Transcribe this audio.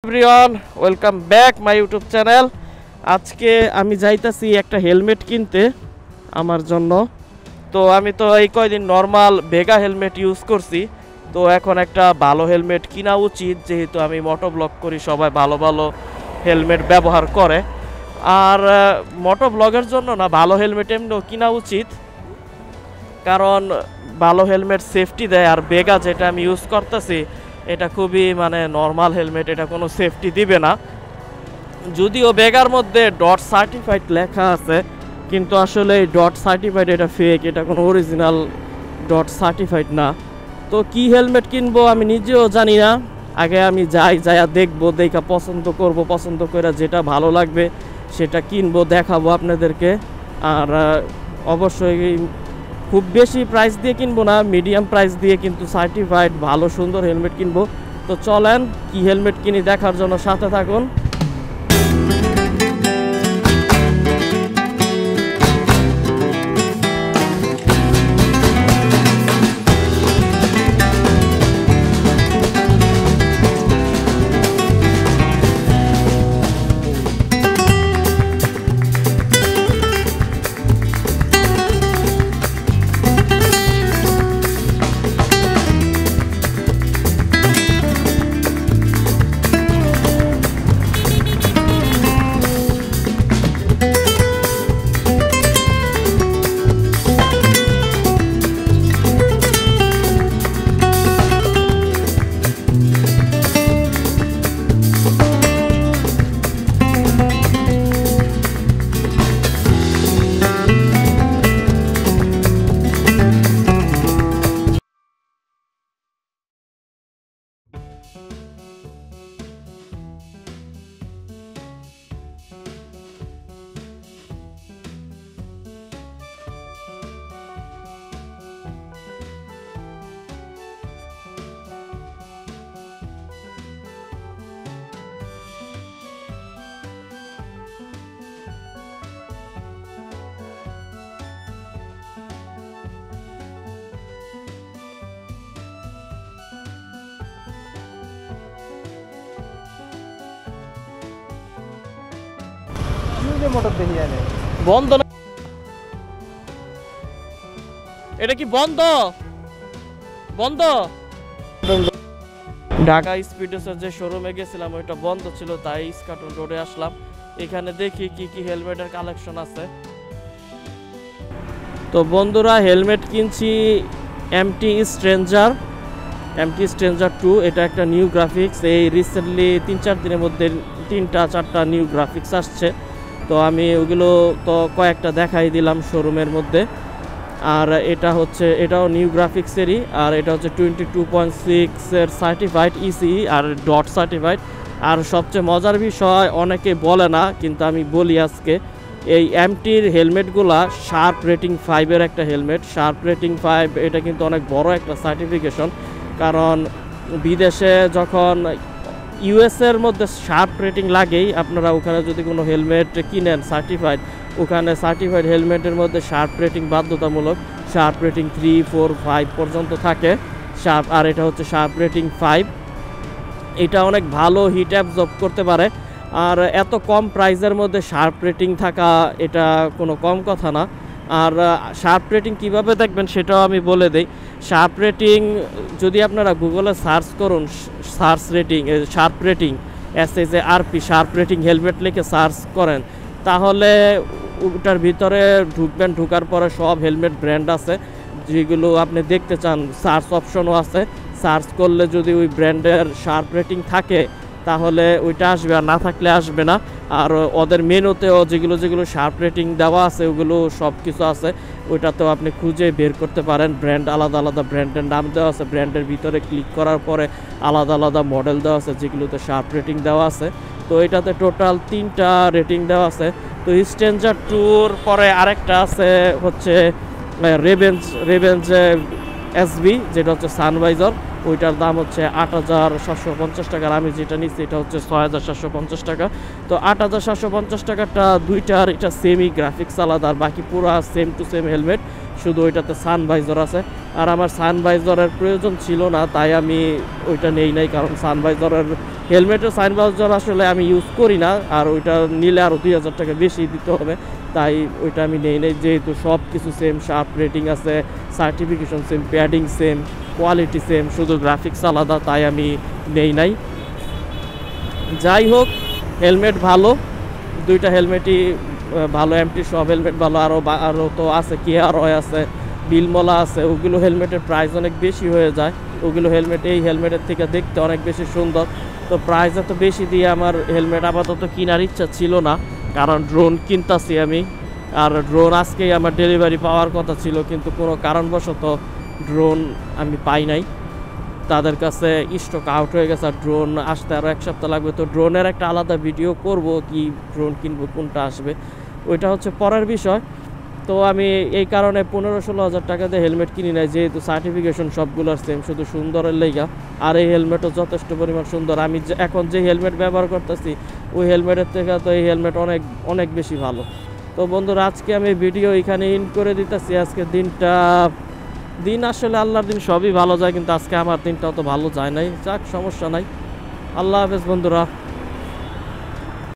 Everyone welcome back my YouTube channel. আজকে আমি যাইতাছি একটা হেলমেট কিনতে আমার জন্য। তো আমি তো এই কয়দিন নর্মাল ভেগা হেলমেট ইউজ করছি, তো এখন একটা ভালো হেলমেট কিনা উচিত, যেহেতু আমি মোটোব্লগ করি, সবাই ভালো ভালো হেলমেট ব্যবহার করে। আর মোটোব্লগের জন্য না, ভালো হেলমেট এমনিও কিনা উচিত, কারণ ভালো হেলমেট সেফটি দেয়। আর ভেগা যেটা আমি ইউজ করতেছি এটা খুবই নর্মাল হেলমেট, এটা কোনো সেফটি দিবে না। যদিও ভেগার মধ্যে ডট সার্টিফাইড লেখা আছে, কিন্তু আসলে এই ডট সার্টিফাইড এটা ফেক, এটা কোনো অরিজিনাল ডট সার্টিফাইড না। তো কি হেলমেট কিনবো আমি নিজেও জানি না। আগে আমি যাইয়া দেখবো, দেখা পছন্দ করব, পছন্দ করে যেটা ভালো লাগবে সেটা কিনবো, দেখাবো আপনাদেরকে। আর অবশ্যই খুব বেশি প্রাইস দিয়ে কিনবো না, মিডিয়াম প্রাইস দিয়ে কিন্তু সার্টিফাইড ভালো সুন্দর হেলমেট কিনবো। তো চলেন কি হেলমেট কিনি দেখার জন্য সাথে থাকুন। বন্ধ না, এটা কি বন্ধ? বন্ধ। ঢাকা স্পিডোসের যে শোরুমে গেছিলাম ওইটা বন্ধ ছিল, তাই ইস্কাটন রোডে আসলাম। এখানে দেখি কি কি হেলমেটের কালেকশন আছে। তো বন্ধুরা, হেলমেট কিনছি এমটি স্ট্রেঞ্জার 2। এটা একটা নিউ গ্রাফিক্স, এই রিসেন্টলি 3-4 দিনের মধ্যে 3-4টা নিউ গ্রাফিক্স আসছে। তো আমি ওগুলো তো কয়েকটা দেখাই দিলাম শোরুমের মধ্যে। আর এটাও নিউ গ্রাফিক্সেরই, আর এটা হচ্ছে 22.6 এর সার্টিফাইড ইসি আর ডট সার্টিফাইড। আর সবচেয়ে মজার বিষয়, অনেকে বলে না কিন্তু আমি বলি আজকে, এই এমটির হেলমেটগুলা শার্প রেটিং 5-এর একটা হেলমেট। শার্প রেটিং 5 এটা কিন্তু অনেক বড় একটা সার্টিফিকেশন, কারণ বিদেশে যখন ইউএসের মধ্যে শার্প রেটিং লাগেই, আপনারা ওখানে যদি কোনো হেলমেট কিনেন সার্টিফাইড, ওখানে সার্টিফাইড হেলমেটের মধ্যে শার্প রেটিং বাধ্যতামূলক। শার্প রেটিং 3, 4, 5 পর্যন্ত থাকে শার্প, আর এটা হচ্ছে শার্প রেটিং 5। এটা অনেক ভালো হিট অ্যাবজর্ব করতে পারে। আর এত কম প্রাইসের মধ্যে শার্প রেটিং থাকা এটা কোনো কম কথা না। আর শার্প রেটিং কীভাবে দেখবেন সেটাও আমি বলে দিই। শার্প রেটিং যদি আপনারা গুগলে সার্চ করুন, search rating sharp rating SHARP sharp rating helmet লিখে সার্চ করেন, তাহলে ওটার ভিতরে ঢুকবেন। ঢুকার পরে সব হেলমেট ব্র্যান্ড আছে যেগুলো আপনি দেখতে চান, সার্চ অপশনও আছে। সার্চ করলে যদি ওই ব্র্যান্ডের শার্প রেটিং থাকে তাহলে ওইটা আসবে, আর না থাকলে আসবে না। আর ওদের মেনুতেও যেগুলো শার্প রেটিং দেওয়া আছে ওগুলো সব কিছু আছে, ওইটাতেও আপনি খুঁজে বের করতে পারেন। ব্র্যান্ড আলাদা আলাদা ব্র্যান্ডের নাম দেওয়া আছে, ব্র্যান্ডের ভিতরে ক্লিক করার পরে আলাদা আলাদা মডেল দেওয়া আছে যেগুলোতে শার্প রেটিং দেওয়া আছে। তো এটাতে টোটাল 3টা রেটিং দেওয়া আছে। তো স্ট্রেঞ্জার 2-র পরে আরেকটা আছে হচ্ছে রেভেঞ্জ এসবি, যেটা হচ্ছে সানভাইজার। ওইটার দাম হচ্ছে ৮৭৫০ টাকা। আমি যেটা নিচ্ছি এটা হচ্ছে ৬৭৫০ টাকা। তো ৮৭৫০ টাকাটা দুইটার এটা সেমি গ্রাফিক্স আলাদা, আর বাকি পুরো সেম টু সেম হেলমেট, শুধু ওইটাতে সানভাইজার আছে। আর আমার সানভাইজারের প্রয়োজন ছিল না, তাই আমি ওইটা নেই নাই, কারণ সানভাইজারের হেলমেটের সাইন বাউজার আসলে আমি ইউজ করি না, আর ওইটা নিলে আরও 2000 টাকা বেশি দিতে হবে, তাই ওইটা আমি নেই নাই। যেহেতু সব কিছু সেম, শার্প রেটিং আছে, certification same, padding same, quality same, শুধু গ্রাফিক্স আলাদা, তাই আমি নেই নাই। যাই হোক, হেলমেট ভালো, দুইটা হেলমেটই ভালো, এমটি সব হেলমেট ভালো। আরও তো আছে, কেয়ারয় আছে, বিলমলা আছে, ওগুলো হেলমেটের প্রাইস অনেক বেশি হয়ে যায়। ওগুলো হেলমেট এই হেলমেটের থেকে দেখতে অনেক বেশি সুন্দর, তো প্রাইস এত বেশি দিয়ে আমার হেলমেট আপাতত কেনার ইচ্ছা ছিল না, কারণ ড্রোন কিনতাছি আমি। আর ড্রোন আজকেই আমার ডেলিভারি পাওয়ার কথা ছিল, কিন্তু কোনো কারণবশত ড্রোন আমি পাই নাই, তাদের কাছে স্টক আউট হয়ে গেছে। আর ড্রোন আসতে আরও 1 সপ্তাহ লাগবে, তো ড্রোনের একটা আলাদা ভিডিও করব, কি ড্রোন কিনবো, কোনটা আসবে, ওইটা হচ্ছে পরের বিষয়। তো আমি এই কারণে 15-16 হাজার টাকা দিয়ে হেলমেট কিনি নাই, যেহেতু সার্টিফিকেশন সবগুলোর সেম, শুধু সুন্দরের লেগা। আর এই হেলমেটও যথেষ্ট পরিমাণ সুন্দর। আমি এখন যে হেলমেট ব্যবহার করতেছি ওই হেলমেটের থেকে তো এই হেলমেট অনেক অনেক বেশি ভালো। তো বন্ধুরা, আজকে আমি ভিডিও এখানে ইন করে দিতেছি। আজকে দিন আসলে আল্লাহর দিন সবই ভালো যায়, কিন্তু আজকে আমার দিনটা অত ভালো যায় নাই। যাক, সমস্যা নাই। আল্লাহ হাফেজ বন্ধুরা।